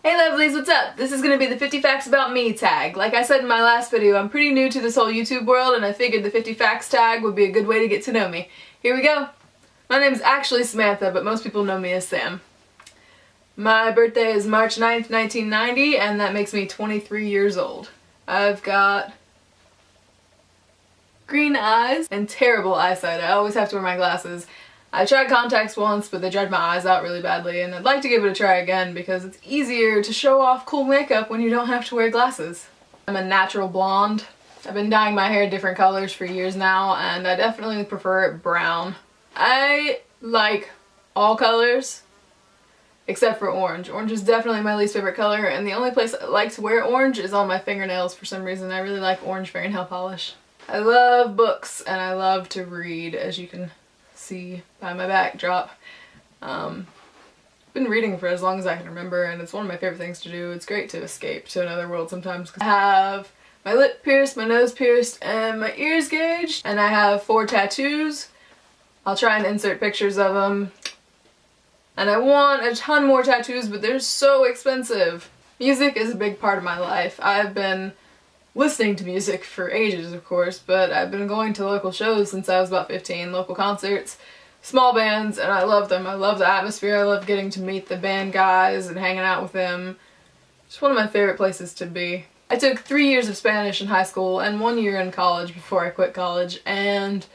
Hey lovelies, what's up? This is going to be the 50 facts about me tag. Like I said in my last video, I'm pretty new to this whole YouTube world and I figured the 50 facts tag would be a good way to get to know me. Here we go. My name's actually Samantha, but most people know me as Sam. My birthday is March 9th, 1990, and that makes me 23 years old. I've got green eyes and terrible eyesight. I always have to wear my glasses. I tried contacts once, but they dried my eyes out really badly, and I'd like to give it a try again because it's easier to show off cool makeup when you don't have to wear glasses. I'm a natural blonde. I've been dyeing my hair different colors for years now, and I definitely prefer it brown. I like all colors except for orange. Orange is definitely my least favorite color, and the only place I like to wear orange is on my fingernails for some reason. I really like orange fingernail polish. I love books, and I love to read, as you can see by my backdrop. I've been reading for as long as I can remember, and it's one of my favorite things to do. It's great to escape to another world sometimes. I have my lip pierced, my nose pierced, and my ears gauged, and I have 4 tattoos. I'll try and insert pictures of them. And I want a ton more tattoos, but they're so expensive. Music is a big part of my life. I've been listening to music for ages, of course, but I've been going to local shows since I was about 15, local concerts, small bands, and I love them. I love the atmosphere. I love getting to meet the band guys and hanging out with them. It's one of my favorite places to be. I took 3 years of Spanish in high school and 1 year in college before I quit college, and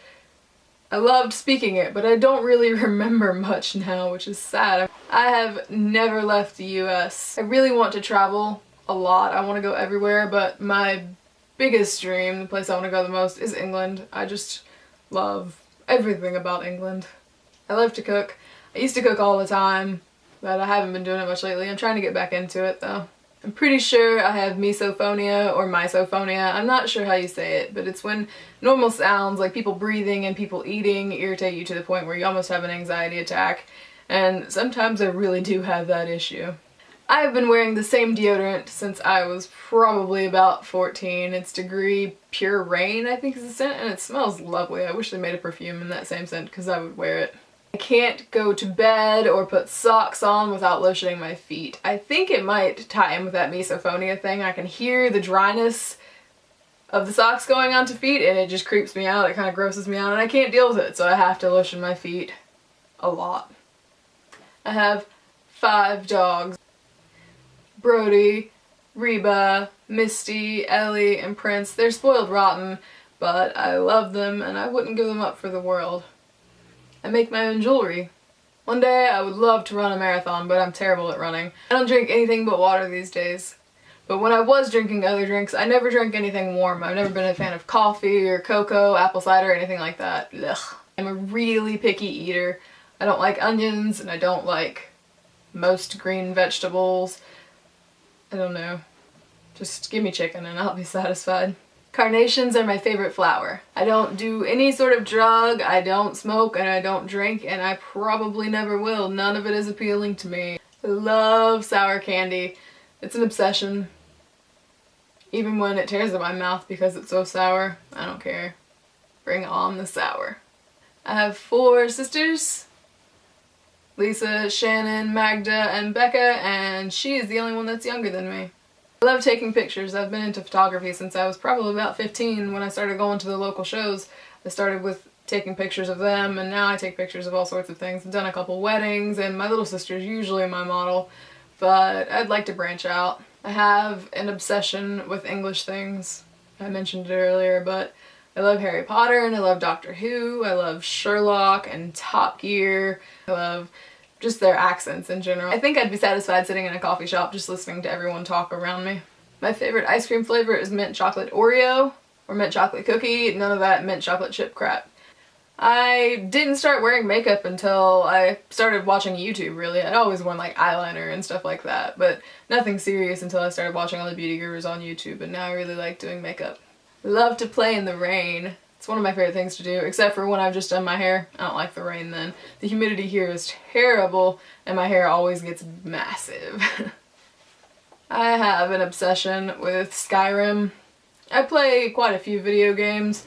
I loved speaking it, but I don't really remember much now, which is sad. I have never left the US. I really want to travel a lot. I want to go everywhere, but my biggest dream, the place I want to go the most, is England. I just love everything about England. I love to cook. I used to cook all the time, but I haven't been doing it much lately. I'm trying to get back into it though. I'm pretty sure I have misophonia or misophonia. I'm not sure how you say it, but it's when normal sounds like people breathing and people eating irritate you to the point where you almost have an anxiety attack, and sometimes I really do have that issue. I've been wearing the same deodorant since I was probably about 14. It's Degree Pure Rain, I think is the scent, and it smells lovely. I wish they made a perfume in that same scent because I would wear it. I can't go to bed or put socks on without lotioning my feet. I think it might tie in with that misophonia thing. I can hear the dryness of the socks going onto feet and it just creeps me out. It kind of grosses me out and I can't deal with it, so I have to lotion my feet a lot. I have 5 dogs. Brody, Reba, Misty, Ellie, and Prince. They're spoiled rotten, but I love them and I wouldn't give them up for the world. I make my own jewelry. One day I would love to run a marathon, but I'm terrible at running. I don't drink anything but water these days. But when I was drinking other drinks, I never drank anything warm. I've never been a fan of coffee or cocoa, apple cider, or anything like that. Ugh. I'm a really picky eater. I don't like onions and I don't like most green vegetables. I don't know. Just give me chicken and I'll be satisfied. Carnations are my favorite flower. I don't do any sort of drug, I don't smoke, and I don't drink, and I probably never will. None of it is appealing to me. I love sour candy. It's an obsession. Even when it tears up my mouth because it's so sour, I don't care. Bring on the sour. I have 4 sisters. Lisa, Shannon, Magda, and Becca, and she is the only one that's younger than me. I love taking pictures. I've been into photography since I was probably about 15 when I started going to the local shows. I started with taking pictures of them, and now I take pictures of all sorts of things. I've done a couple weddings, and my little sister's usually my model, but I'd like to branch out. I have an obsession with English things. I mentioned it earlier, but I love Harry Potter, and I love Doctor Who, I love Sherlock and Top Gear. I love just their accents in general. I think I'd be satisfied sitting in a coffee shop just listening to everyone talk around me. My favorite ice cream flavor is mint chocolate Oreo or mint chocolate cookie, none of that mint chocolate chip crap. I didn't start wearing makeup until I started watching YouTube, really. I'd always worn like eyeliner and stuff like that, but nothing serious until I started watching all the beauty gurus on YouTube, and now I really like doing makeup. I love to play in the rain. It's one of my favorite things to do, except for when I've just done my hair. I don't like the rain then. The humidity here is terrible, and my hair always gets massive. I have an obsession with Skyrim. I play quite a few video games,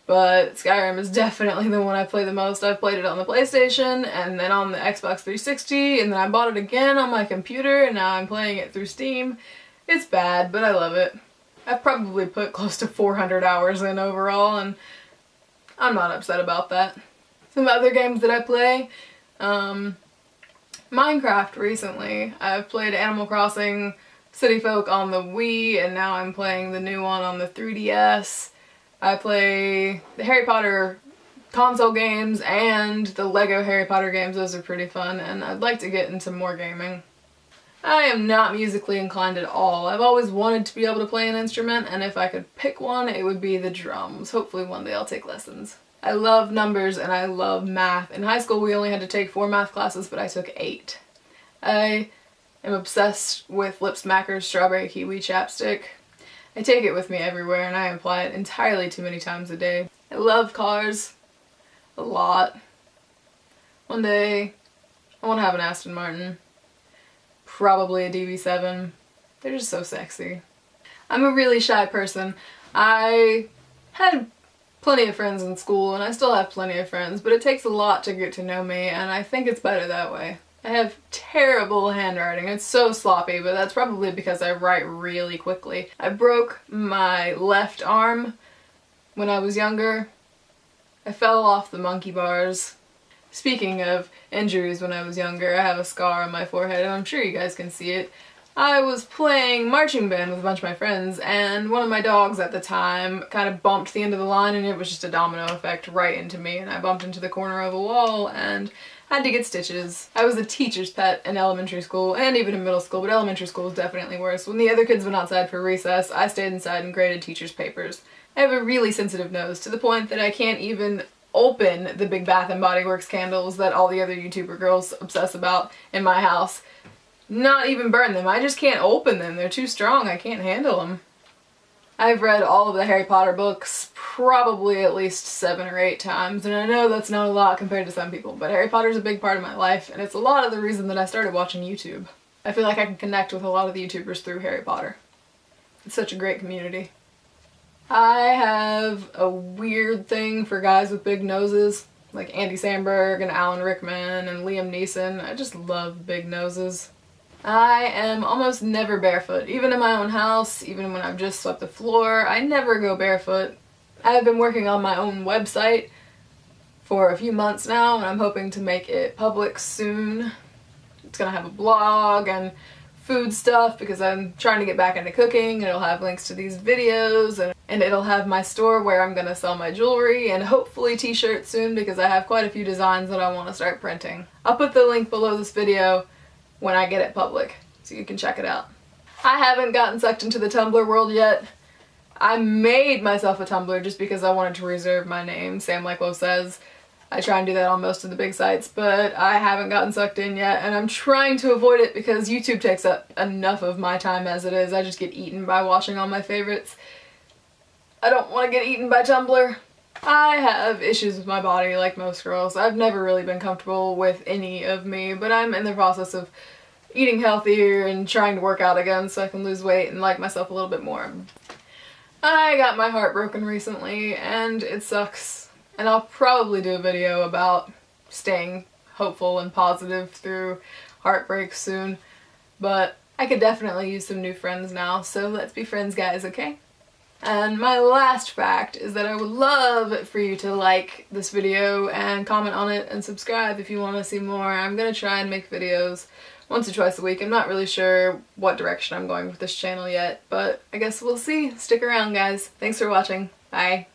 but Skyrim is definitely the one I play the most. I've played it on the PlayStation, and then on the Xbox 360, and then I bought it again on my computer, and now I'm playing it through Steam. It's bad, but I love it. I've probably put close to 400 hours in overall, and I'm not upset about that. Some other games that I play, Minecraft recently. I've played Animal Crossing City Folk on the Wii, and now I'm playing the new one on the 3DS. I play the Harry Potter console games and the Lego Harry Potter games. Those are pretty fun, and I'd like to get into more gaming. I am not musically inclined at all. I've always wanted to be able to play an instrument, and if I could pick one, it would be the drums. Hopefully one day I'll take lessons. I love numbers and I love math. In high school we only had to take 4 math classes, but I took 8. I am obsessed with Lip Smacker's Strawberry Kiwi Chapstick. I take it with me everywhere and I apply it entirely too many times a day. I love cars a lot. One day I want to have an Aston Martin. Probably a DB7. They're just so sexy. I'm a really shy person. I had plenty of friends in school and I still have plenty of friends, but it takes a lot to get to know me and I think it's better that way. I have terrible handwriting. It's so sloppy, but that's probably because I write really quickly. I broke my left arm when I was younger. I fell off the monkey bars. Speaking of injuries when I was younger, I have a scar on my forehead and I'm sure you guys can see it. I was playing marching band with a bunch of my friends and one of my dogs at the time kind of bumped the end of the line and it was just a domino effect right into me and I bumped into the corner of a wall and had to get stitches. I was a teacher's pet in elementary school and even in middle school, but elementary school was definitely worse. When the other kids went outside for recess, I stayed inside and graded teachers' papers. I have a really sensitive nose to the point that I can't even open the big Bath & Body Works candles that all the other YouTuber girls obsess about in my house. Not even burn them. I just can't open them. They're too strong. I can't handle them. I've read all of the Harry Potter books probably at least 7 or 8 times, and I know that's not a lot compared to some people, but Harry Potter's a big part of my life, and it's a lot of the reason that I started watching YouTube. I feel like I can connect with a lot of the YouTubers through Harry Potter. It's such a great community. I have a weird thing for guys with big noses, like Andy Samberg and Alan Rickman and Liam Neeson. I just love big noses. I am almost never barefoot, even in my own house, even when I've just swept the floor. I never go barefoot. I've been working on my own website for a few months now, and I'm hoping to make it public soon. It's gonna have a blog and food stuff because I'm trying to get back into cooking. It'll have links to these videos and it'll have my store where I'm gonna sell my jewelry and hopefully t-shirts soon because I have quite a few designs that I want to start printing. I'll put the link below this video when I get it public so you can check it out. I haven't gotten sucked into the Tumblr world yet. I made myself a Tumblr just because I wanted to reserve my name, Sam Like Lo Says. I try and do that on most of the big sites, but I haven't gotten sucked in yet, and I'm trying to avoid it because YouTube takes up enough of my time as it is. I just get eaten by watching all my favorites. I don't want to get eaten by Tumblr. I have issues with my body like most girls. I've never really been comfortable with any of me, but I'm in the process of eating healthier and trying to work out again so I can lose weight and like myself a little bit more. I got my heart broken recently and it sucks. And I'll probably do a video about staying hopeful and positive through heartbreak soon. But I could definitely use some new friends now, so let's be friends, guys, okay? And my last fact is that I would love for you to like this video and comment on it and subscribe if you want to see more. I'm gonna try and make videos once or twice a week. I'm not really sure what direction I'm going with this channel yet, but I guess we'll see. Stick around, guys. Thanks for watching. Bye.